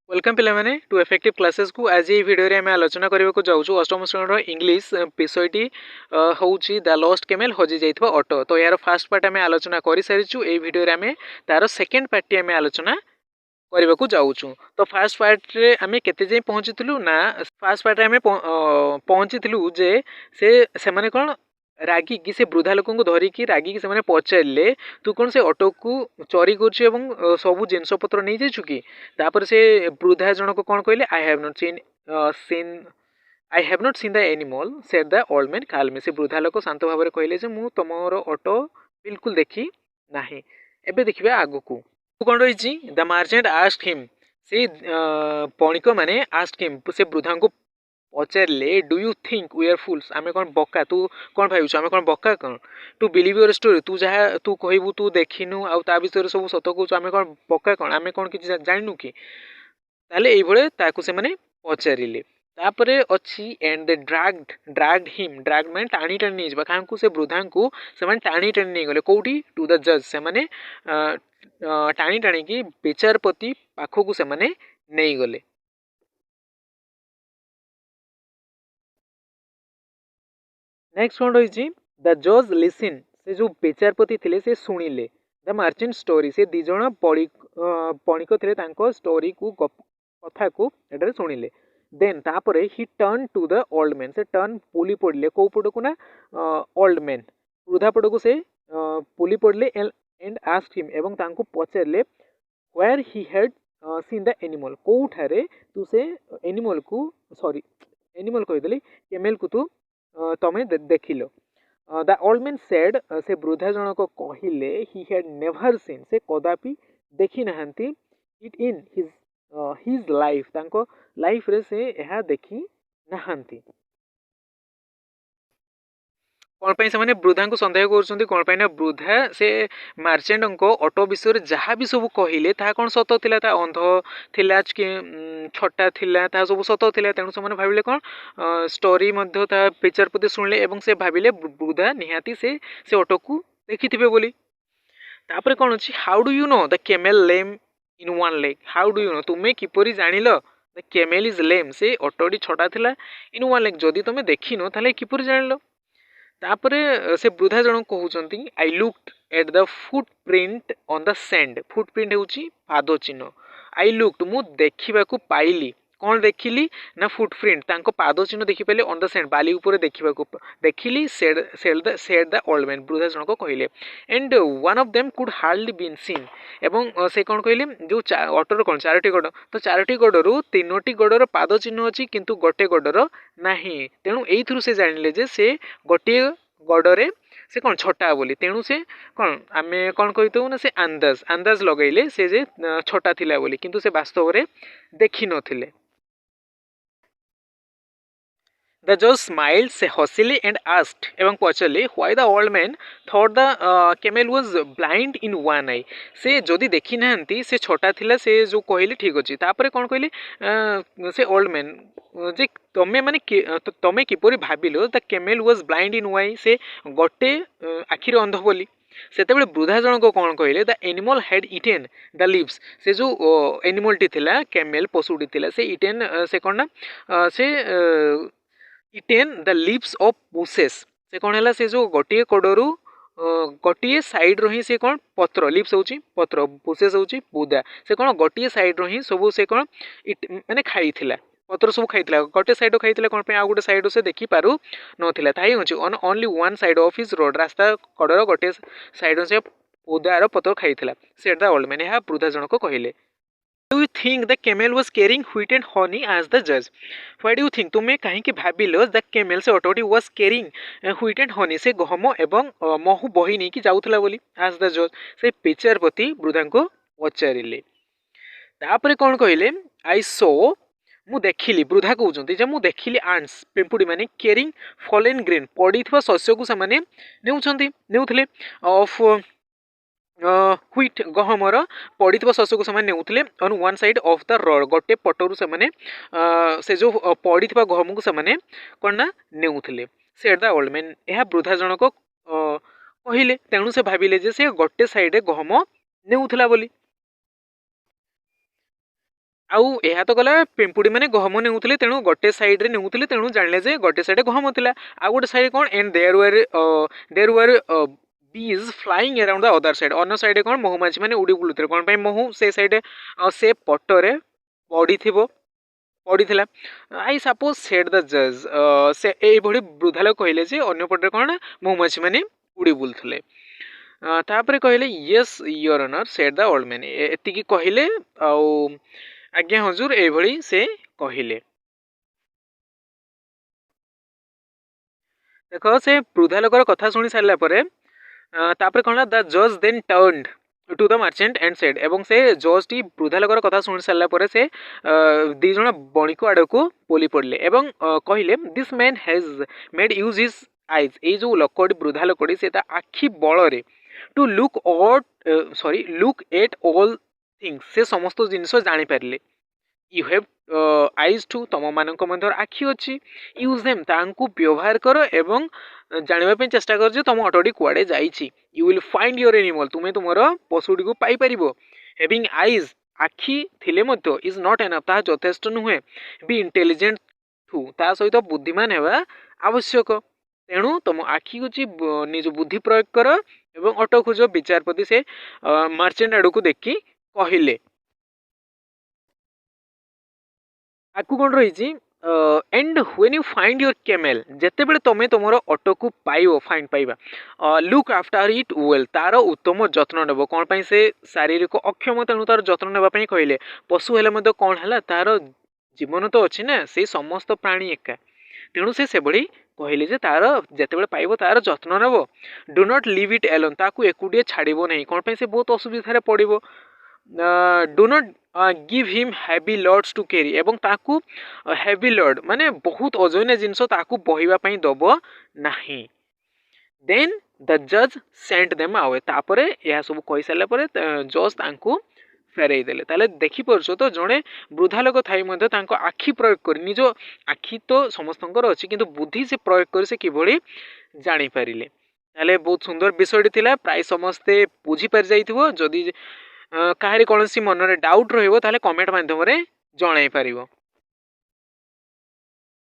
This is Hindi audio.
वेलकम पे टू इफेक्टिव क्लासेस को आज ये वीडियो रे आम आलोचना करने को जाऊँ अष्टम श्रेणी इंग्लीश विषयटी हूँ द लॉस्ट केमेल हजि जाइथिबा ऑटो। तो यार फास्ट पार्ट आम आलोचना कर सारी ए भिडियो आम तार सेकेंड पार्टी आम आलोचना करने को जाऊँ। तो फास्ट पार्ट रे आम केते जाई पहुँची ना फास्ट पार्ट आम पहुँची जे से माने कौन रागिकी से वृद्धा लोक धरिकी रागिकी से पचारे तू कौन से ऑटो को चोरी कर सब जिनपतर नहीं जाइछु कि तापर से वृद्धा जनक कौन कहले I have not seen I have not seen the animal said the old man calmly. से वृद्धा लोक शांत भाव में कहले मु तुमर ऑटो बिल्कुल देखी नाही। एबे देखिबे आगु को कौन रही द मार्चेंट आस्क्ड हिम से पणिक माने आस्क्ड हिम से वृद्धा को पचारे do you think we are fools आम कौन बका तू कौन भाई आम कौन बका कौन टू बिलीव योर स्टोरी तू जहाँ तू कहबू तू देखिनु आ विषय सब सत कहूँ आम कौन बका कौन आम कौन किसी जानू कि ताले से माने पचारे तापरे अच्छी एंड दे ड्राग्ड हिम ड्राग्ड मैंने टाणी टाणी नहीं क्या से वृद्धा को से टाणी टाणी नहीं गले कौटी टू द जज से माने टाणी टाणी की विचारपति पाखक से माने नहीं गले। नेक्स्ट कौन रही द जज लिसन से जो विचारपति थे से शुणिले द मार्चेंट स्टोरी से दिज पणिक थे स्टोरी को कथा को एटारे शुणिले देन तापर ही turn to the old man से टर्न पुली पड़े कौ पट को ना ओल्ड मैन वृद्धा पट को से पुली पड़े एंड आस्क्ड हिम एवं तांको पचारे where he had seen the animal कौठारे तू से एनिमल को सॉरी एनिमल कहीदेली केमेल को तू तमें देखिल। द ओल्ड मैन सेड से वृद्धा जनक कहले ही हैड नेवर सीन से कदापि देखी नाहंती इट इन हिज लाइफ तांको लाइफ रे से यह देखी नाहंती। कौन पाई से वृद्धा को सन्देह कर कौन पाई ना वृद्धा से मार्चेंट ऑटो विषय जहाँ भी सब कहले कौन सत थिला अंध थिला कि छटा थिला सब सत थिला तेणु से भाविले कौन स्टोरी विचारपति शुणिले एवं से भाविले वृद्धा निहाती से ऑटो को देखी बोली। तापर कौन अच्छी how do you know the camel lame in one leg how do you know तुम्हें किपरि जानिल द केमेल इज लेम से ऑटोटी छटा थिला इन वन लेग जदि तुम देखिन ताले किपरि जानिल। तापरे से वृद्धा जन कहते I looked at the foot print on the sand foot print हूँ पाद चिन्ह आई लुक्ड मु देखा पाइली कौन देखिली ना फुट प्रिंट तांको पाद चिन्ह देखी पाइले ऑन द सैंड बाली उपर देखा देखिली सेड द ओल्ड मैन वृद्धा जनक कहले and one of them could hardly been seen एवं से कौन कहले जो ऑटोर कौन चारोटी गड़ तो चारोटी गड़रू तीनोटी गड़र पाद चिन्ह अच्छी किंतु गोटे गड़र नाही तेणु एइथुरु से जानिले जे से गोटे गड़रे से कौन छटा बोली तेणु से कौन आम कौन कही ना से अंदाज अंदाज लगेले से जे छटा थिला बोली किंतु से वास्तव में देखी नथिले। द जज स्माइल्ड से हसिले एंड आस्क्ड एवं पचारे why the old man thought the camel was blind in one eye से जदि देखी नाहंती से छोटा थिला से जो कहले ठीक अच्छे तापर कौन कहले से ओल्ड मैन जे तमें माने तमें किपरि भाविल the camel was blind in eye से गोटे आखिर अंध बोली सेतेबेले वृद्धा जनक कौन कहले the animal had eaten the leaves से जो एनिमलटी थिला केमेल पशुटी थिला से इटेन से कौन ना से eaten the lips of buses से कौन है से जो गोटे कड़रू गोटे सैड रि से कौन पत्र लिप्स हूँ पत्र बुसेस हूँ बुदा से कौन गोटे सैड रि सब से कौन इट माने खाई पत्र सब खाई गोटे सैड खाई कौन पे आउ गोटे सैड से देखी पारु नाला ताही हूँ on only one side of his road रास्ता कड़र गोटे सैड से बुदार पत्र खाई सेट द ओल्ड मैन यह वृद्धा जनक कहले। Do you think the camel was carrying wheat and honey as the judge? Why do you think तुम्हें कहीं कि भाविल the camel से ऑटोटी was carrying wheat and honey से गहम एवं महु बही नहीं कि जाउथला बोली as the judge से विचारपति वृद्धा को पचारे तापर कौन कहले आई सो मु देखिली वृद्धा कहते जे मु देखिली आंट्स पिंपुड़ी माने केरिंग फॉलेन ग्रीन पड़ी शस्य को से नेउथले ऑफ ह्विट गहमर पड़ी शस्य को से on one side of the road गोटे पटरु से जो पड़ी गहम को से कौन ना नेउथले सेड द ओल्ड मैन यह वृद्धा जनक कहले तेणु से भाविले जे से गोटे साइड गहम नेउथला बोली। आउ यह तो गला पिंपुड़ी मैंने गहम नेउथिले तेणु गोटे साइड रे नेउथिले तेणु जानिले जे गोटे साइड गहम थिला आ गोटे साइड कोन and there were bees flying around the other side अन्न साइड कोन महुमाछी माने उडी बुलुथिले कोन पई महु से साइड से पटरे पड़ीथिबो पड़ीथिला आई सपोज सेड द जज से एई भडी वृद्धा लोक कहले जे अन्य पटरे कोन महुमाछी माने उडी बुलुथिले तापरे कहले yes your honour said the old man एतिकी कहले आउ आज्ञा हजूर एभली से कहले देख से वृद्धा लोकर कथा शुणी सारा पर तापर कौन द जज then turned to the merchant and said एवं से जज टी वृद्धा लोकर कथा शुणी सारा पर से दी जण बणिक आड़ को बोली पड़े एवं कहले this man has made use his eyes ये जो लोकटी वृद्धा लोकटी से आखि बल to look at all things से समस्त जिनस जानी पारे यू हैव आईज टू तुम मान आखि अच्छी यूज देम तांकु व्यवहार कर एवं जानवाई चेष्टा कर तुम अटोटी कुआड़े जाइए you will find your animal तुम्हें तुमर पशुटी को पाइपर हैविंग आईज आखि थिले मध्य इज नॉट एनफ ता यथेष्ट नुहे बी इंटेलिजेंट टू ता सहित बुद्धिमान हेबा आवश्यक तेणु तुम आखि अच्छी निज बुद्धि प्रयोग कर एवं अटो खोज विचारपति से मर्चेंट आड़ को देखी कहले आकु कौन रही and when you find your camel जिते बड़े तुम्हें तुम ऑटो को पाइब फाइंड पाइबा लुक आफ्टर इट वेल तार उत्तम जत्न नेब कौन पाई से शारीरिक अक्षम तेणु तार जत्न नेबापी कहले पशु हेले कौन है तार जीवन तो अच्छी ना से समस्त प्राणी एका तेणु से भली कहले जे तार जिते पाइब तार जत्न नेब do not leave it alone ताकू एकुटिए छाड़ब नहीं कौन पाई से बहुत असुविधा पड़ो do not give him heavy loads to carry एवं ताकू हैवी लॉड माने बहुत ओजनिया जिनस ताकू बहिबा दब नाही देन द जज सेंट देम आवे तापरे यह सब कहि साला परे जज तांकू फेरई देले ताले देखि परछो तो जणे वृद्धा लोक थाई मध्ये तांको आखि प्रयोग कर निज आखि तो समस्तंकर अछि किंतु बुद्धि से प्रयोग कर से किभଳି जानि पारिले ताले बहुत सुंदर विषयटी थिला प्राय समस्ते बुझी पारि जाइथिबो जदि कहारी कौन मनरे डाउट रही कमेंट मध्यम जन पार।